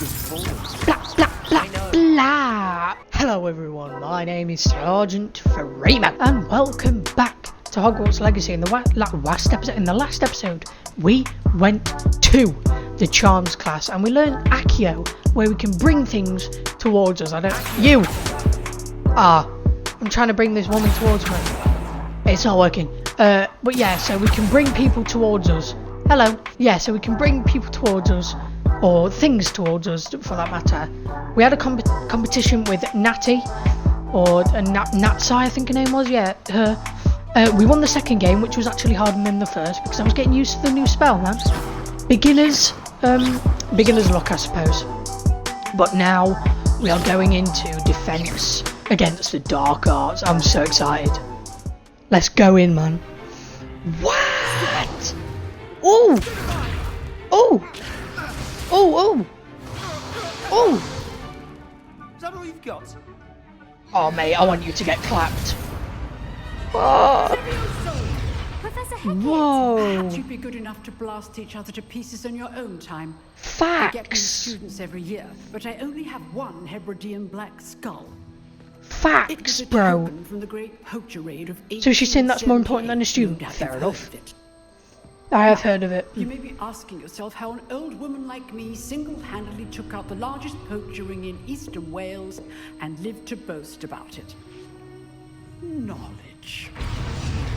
Blah, blah, blah, blah. Hello everyone, my name is Sergeant Freeman, and welcome back to Hogwarts Legacy. In the last episode, we went to the Charms class, and we learned Accio, where we can bring things towards us. I'm trying to bring this woman towards me. It's not working. But yeah, so we can bring people towards us. Hello. Yeah, so we can bring people towards us, or things towards us, for that matter. We had a competition with Natty, or Natsai, I think her name was. Yeah, her. We won the second game, which was actually harder than the first, because I was getting used to the new spell, man. Beginner's luck, I suppose. But now we are going into defense against the dark arts. I'm so excited. Let's go in, man. What? Oh! Oh! Oh! Oh! Oh! Is that all you've got? Oh, mate, I want you to get clapped. Oh. Professor Hecat, Whoa! perhaps you'd be good enough to blast each other to pieces in your own time. I get new Facts. students every year, but I only have one Hebridean black skull. It was Facts, a bro. token from the great poacher raid of So she's saying that's more 1878. important than a student? No doubt Fair you've enough. heard of it. I have heard of it. You may be asking yourself how an old woman like me single-handedly took out the largest poacher ring in eastern Wales and lived to boast about it. Knowledge.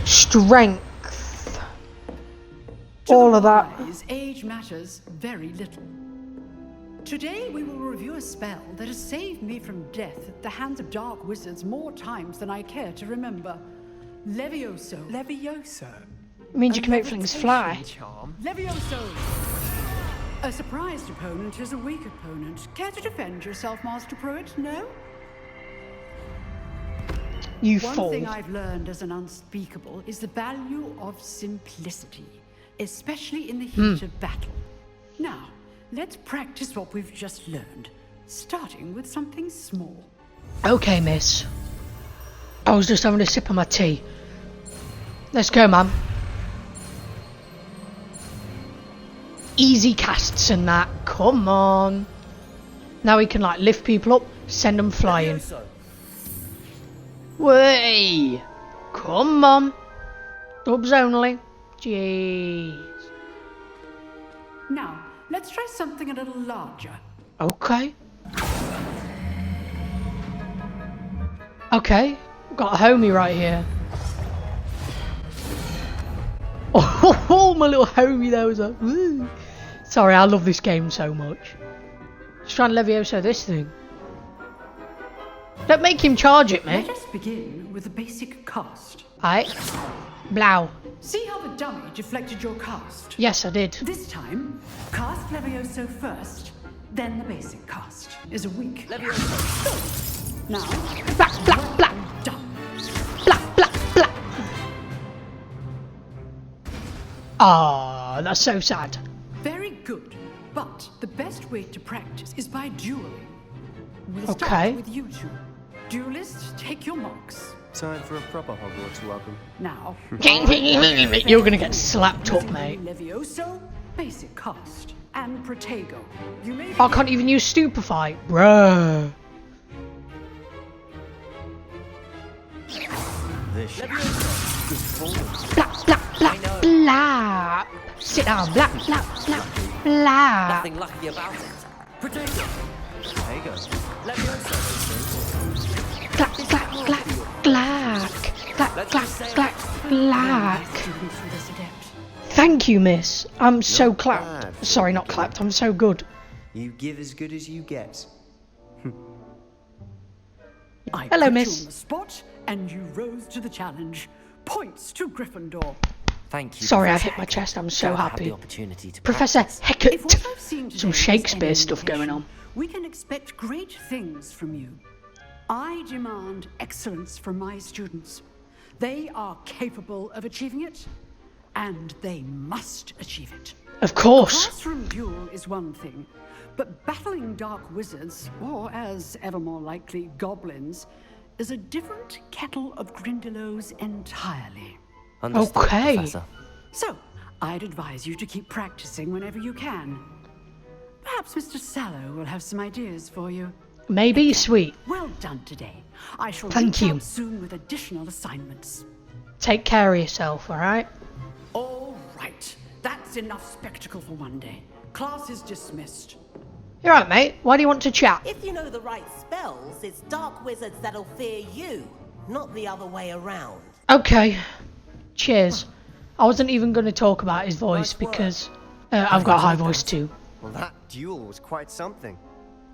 Strength. To All the of that. wise, age matters very little. Today we will review a spell that has saved me from death at the hands of dark wizards more times than I care to remember. Levioso. Levioso. It means you can make things fly. Charm. Levioso! A surprised opponent is a weak opponent. Care to defend yourself, Master Pruitt? No? You One fool. thing I've learned as an unspeakable is the value of simplicity, especially in the heat of battle. Now, let's practice what we've just learned, starting with something small. Okay, miss. I was just having a sip of my tea. Let's go, man. Easy casts and that. Come on. Now we can, like, lift people up, send them flying. Levioso. Way! Come on. Dubs only. Jeez. Now, let's try something a little larger. Okay. Okay. Got a homie right here. Oh, my little homie there was like, woo. Sorry, I love this game so much. Just trying to Levioso this thing. Don't make him charge it, Let mate. us begin with a basic cast. Aight. Blow. See how the dummy deflected your cast? Yes, I did. This time, cast Levioso first, then the basic cast is a weak. Levioso. Now, Blah, blah, blah. done. Blah, blah, blah. Ah, that's so sad. Very good. But the best way to practice is by dueling. We'll Okay. start with you two. Duelists, take your marks. Time for a proper Hogwarts welcome. Now, You're gonna get slapped up, mate. Levioso, basic cast, and Protego. You may I can't even use Stupefy. Bruh. This Levioso. Good form. Blah, blah, blah, blah. Sit down. Blah, blah, blah, blah. Nothing lucky about it. Potato. There you go. Levioso. Clack, clack, clack, clack. Clack, clack, clack, clack. students for this adept. Thank you, miss. I'm so Not clapped. bad. Sorry, not clapped. I'm so good. You give as good as you get. I Hello, put miss. you on the spot, and you rose to the challenge. Points to Gryffindor. Thank you. Sorry, I Professor hit my Hecat. chest. I'm so Glad I had happy. the opportunity to Professor practice. If what Hecat. I've seen today Some is Shakespeare any stuff going indication, on. we can expect great things from you. I demand excellence from my students. They are capable of achieving it, and they must achieve it. Of course. Classroom duel is one thing, but battling dark wizards, or as ever more likely, goblins, is a different kettle of Grindylows entirely. Understood, Okay. Professor. So, I'd advise you to keep practicing whenever you can. Perhaps Mr. Sallow will have some ideas for you. Maybe, sweet. Well done today. I shall Thank reach you. out soon with additional assignments. Take care of yourself, alright? All right. That's enough spectacle for one day. Class is dismissed. You're right, mate. Why do you want to chat? If you know the right spells, it's dark wizards that'll fear you, not the other way around. Okay. Cheers. I wasn't even going to talk about his voice Nice work. because I've got a high voice too. Well, that duel was quite something.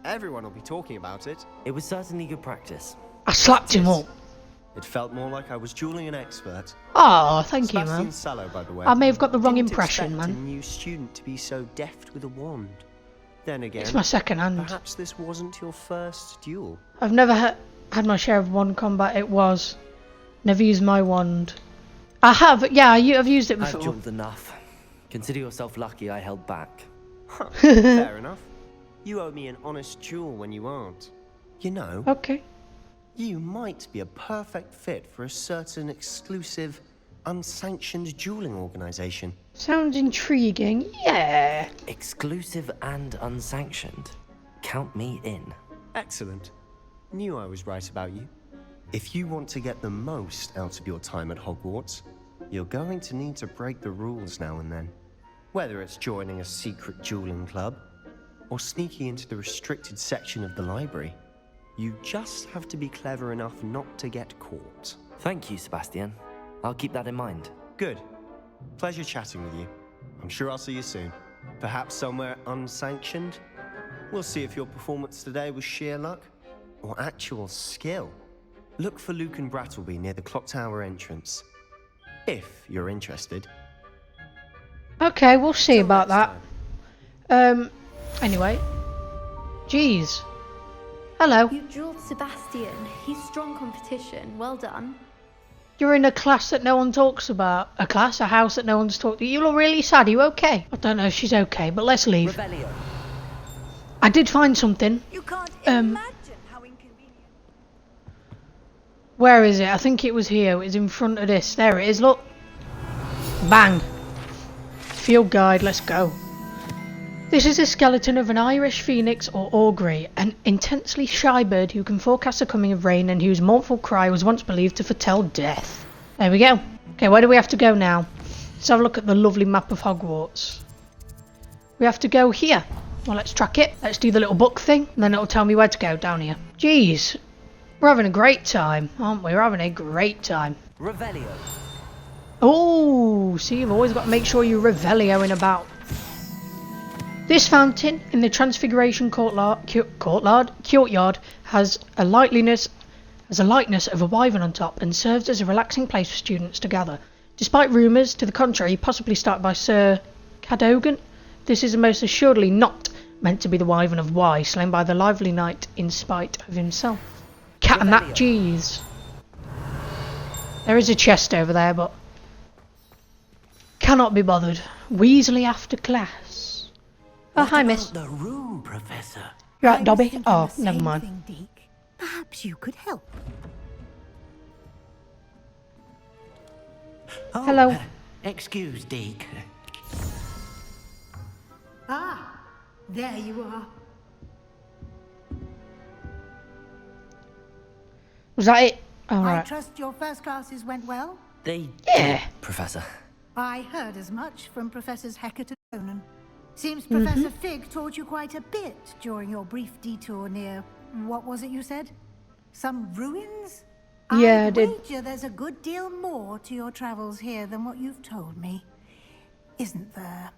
Everyone will be talking about it. It was certainly good practice. I slapped him up. It felt more like I was dueling an expert. Oh, thank you, Sebastian man. Sallow, by the way. I may have got the wrong Didn't impression, expect a man. new student to be so deft with a wand. Then again, It's my second hand. perhaps this wasn't your first duel. I've never had my share of wand combat. It was. Never used my wand. I have, yeah, I've used it I've before. jumped enough. Consider yourself lucky I held back. Fair enough. You owe me an honest duel when you aren't. You know, Okay. you might be a perfect fit for a certain exclusive, unsanctioned dueling organization. Sounds intriguing. Yeah. Exclusive and unsanctioned. Count me in. Excellent. Knew I was right about you. If you want to get the most out of your time at Hogwarts, you're going to need to break the rules now and then. Whether it's joining a secret dueling club, or sneaking into the restricted section of the library, you just have to be clever enough not to get caught. Thank you, Sebastian. I'll keep that in mind. Good. Pleasure chatting with you. I'm sure I'll see you soon. Perhaps somewhere unsanctioned? We'll see if your performance today was sheer luck or actual skill. Look for Luke and Brattleby near the clock tower entrance. If you're interested. Okay, we'll see Till about next that. time. Anyway. Jeez. Hello. You drilled Sebastian. He's strong competition. Well done. You're in a class that no one talks about. A house that no one's talked to. You look really sad. Are you okay? I don't know if she's okay, but let's leave. Revelio. I did find something. You can't Um, imagine how inconvenient. Where is it? I think it was here. It's in front of this. There it is. Look. Bang. Field guide. Let's go. This is a skeleton of an Irish phoenix or augury, an intensely shy bird who can forecast the coming of rain and whose mournful cry was once believed to foretell death. There we go. Okay, where do we have to go now? Let's have a look at the lovely map of Hogwarts. We have to go here. Well, let's track it. Let's do the little book thing, and then it'll tell me where to go down here. Jeez. We're having a great time, aren't we? We're having a great time. Revelio. Oh, see, you've always got to make sure you're Revelioing about. This fountain in the Transfiguration courtyard has a likeness of a wyvern on top and serves as a relaxing place for students to gather. Despite rumours to the contrary, possibly started by Sir Cadogan, this is most assuredly not meant to be the wyvern of Y, slain by the lively knight in spite of himself. Cat and that cheese. There is a chest over there, but cannot be bothered. Weasley after class. Oh, hi, miss. The room, Professor. You're I right, was Dobby. thinking Oh, the never same mind. thing, Deke. Perhaps you could help. Oh, Hello. Excuse, Deke. Ah, there you are. Was that it? I Alright. trust your first classes went well. They Yeah. did, Professor. I heard as much from Professors Hecat and Ronan. Seems Professor Fig taught you quite a bit during your brief detour near, what was it you said? Some ruins? Yeah, I I'd did. wager there's a good deal more to your travels here than what you've told me. Isn't there?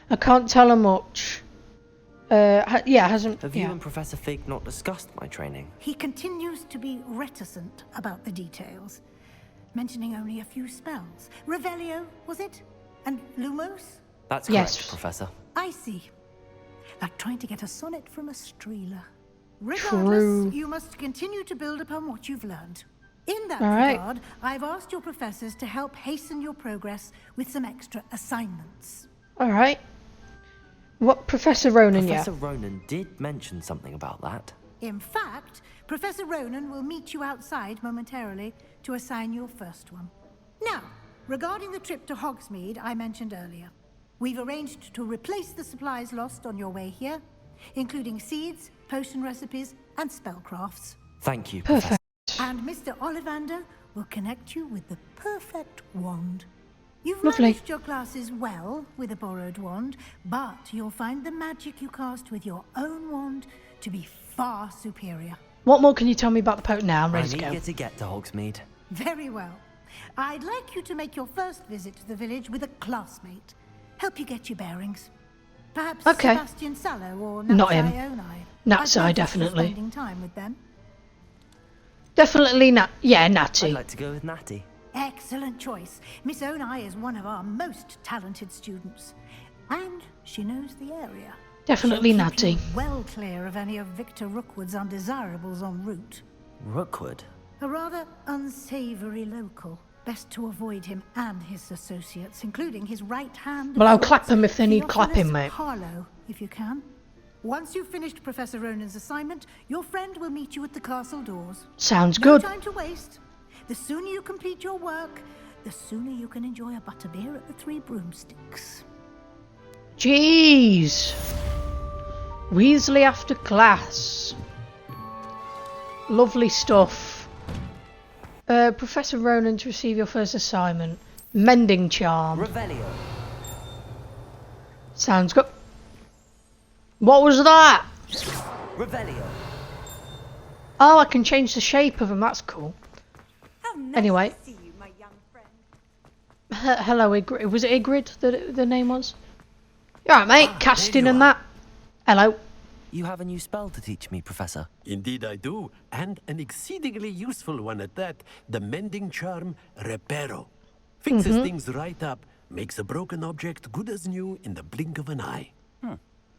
I can't tell her much. Hasn't. Have you and Professor Fig not discussed my training? He continues to be reticent about the details, mentioning only a few spells. Revelio, was it? And Lumos? That's correct, Yes. Professor. I see. Like trying to get a sonnet from a streeler. Regardless, True. you must continue to build upon what you've learned. In that All right. regard, I've asked your professors to help hasten your progress with some extra assignments. Alright. What, Professor Ronan, Professor Ronan did mention something about that. In fact, Professor Ronan will meet you outside momentarily to assign your first one. Now, regarding the trip to Hogsmeade I mentioned earlier. We've arranged to replace the supplies lost on your way here, including seeds, potion recipes, and spellcrafts. Thank you, Perfect. Professor. And Mr. Ollivander will connect you with the perfect wand. You've Lovely. managed your classes well with a borrowed wand, but you'll find the magic you cast with your own wand to be far superior. What more can you tell me about the potion now? I'm ready I'm to go. eager to get to Hogsmeade. Very well. I'd like you to make your first visit to the village with a classmate. Help you get your bearings. Perhaps Okay. Sebastian Sallow or Not him. Onai. Natsai, I'd love you definitely. spending time with them. Definitely yeah, I'd Natty. like to go with Natty. Excellent choice. Miss Onai is one of our most talented students. And she knows the area. Definitely She'll keep Natty. you well clear of any of Victor Rookwood's undesirables en route. Rookwood? A rather unsavory local. Best to avoid him and his associates, including his right hand. Well, I'll of clap sorts, them if they need Theophilus clapping, mate. Harlow, if you can. Once you've finished Professor Ronan's assignment, your friend will meet you at the castle doors. Sounds No good. time to waste. The sooner you complete your work, the sooner you can enjoy a butterbeer at the Three Broomsticks. Jeez. Weasley after class. Lovely stuff. Professor Ronan to receive your first assignment. Mending charm. Revelio. Sounds good. What was that? Revelio. Oh, I can change the shape of them. That's cool. Anyway. Hello, Ygritte. Was it Ygritte that the name was? You alright, mate? Casting and that. Hello. You have a new spell to teach me, Professor. Indeed I do, and an exceedingly useful one at that, the mending charm Reparo. Fixes things right up, makes a broken object good as new in the blink of an eye.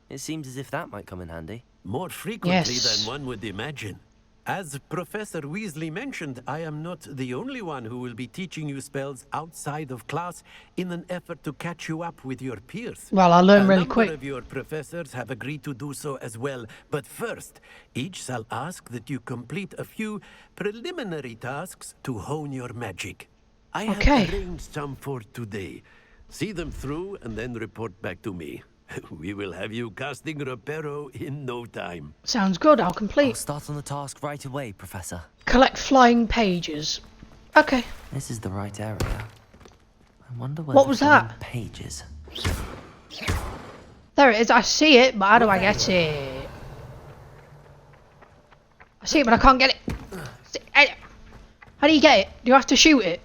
It seems as if that might come in handy. More frequently Yes. than one would imagine. As Professor Weasley mentioned, I am not the only one who will be teaching you spells outside of class in an effort to catch you up with your peers. Well, I learn A really number quick. of your professors have agreed to do so as well, but first, each shall ask that you complete a few preliminary tasks to hone your magic. I have Okay. arranged some for today. See them through and then report back to me. We will have you casting Reparo in no time. Sounds good. I'll I'll complete. start on the task right away, Professor. Collect flying pages. Okay. This is the right area. I wonder where What the was flying that? page is. There it is. I see it, but how do I get it? I see it, but I can't get it. How do you get it? Do you have to shoot it?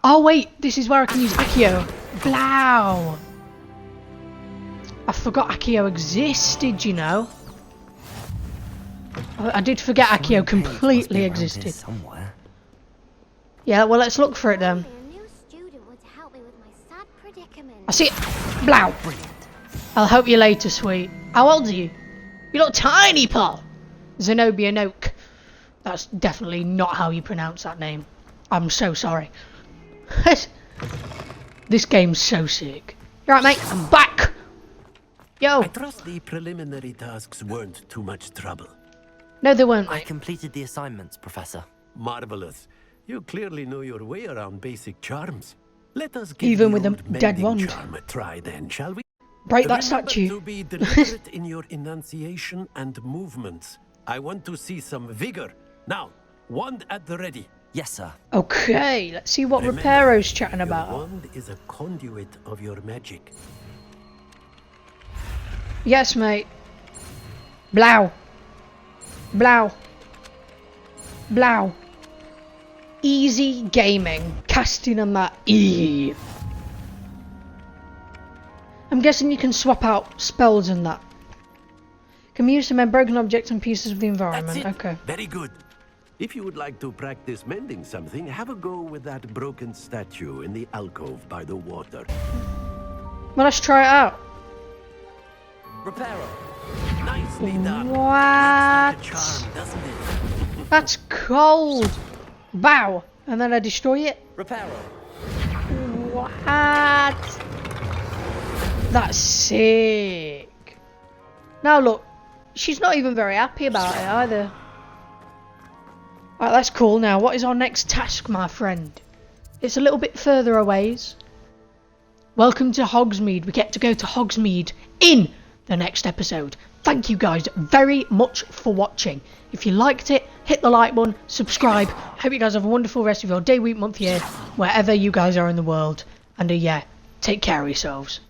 Oh wait, this is where I can use Accio. Blow. I forgot Accio existed, you know. I did forget Accio Flying page must be completely around here existed. somewhere. Yeah, well, let's look for it then. A new student would help me with my sad predicament. I see it. Blow. I'll help you later, sweet. How old are you? You look tiny, Paul. Zenobia Noak. That's definitely not how you pronounce that name. I'm so sorry. This game's so sick. You alright, mate? I'm back. Yo. I trust the preliminary tasks weren't too much trouble. No, they weren't, I mate. completed the assignments, Professor. Marvelous. You clearly know your way around basic charms. Let us give Even the with a old dead mending wand. charm a try then, shall we? Break that Remember statue. to be deliberate in your enunciation and movements. I want to see some vigor. Now, wand at the ready. Yes, sir. Okay, let's see what Remember, Reparo's chatting your about. wand is a conduit of your magic. Yes, mate. Blow. Blow. Blow. Easy gaming. Casting on that E. I'm guessing you can swap out spells in that. Can be used to mend broken objects and pieces of the That's environment. it. Okay. Very good. If you would like to practice mending something, have a go with that broken statue in the alcove by the water. Well, let's try it out. Reparo. Nicely done. What? Like a charm, doesn't it? That's cold. Bow. And then I destroy it. Reparo. What? That's sick. Now look, she's not even very happy about it either. Right, that's cool. Now, what is our next task, my friend? It's a little bit further a ways. Welcome to Hogsmeade. We get to go to Hogsmeade in the next episode. Thank you guys very much for watching. If you liked it, hit the like button, subscribe. Hope you guys have a wonderful rest of your day, week, month, year, wherever you guys are in the world. And yeah, take care of yourselves.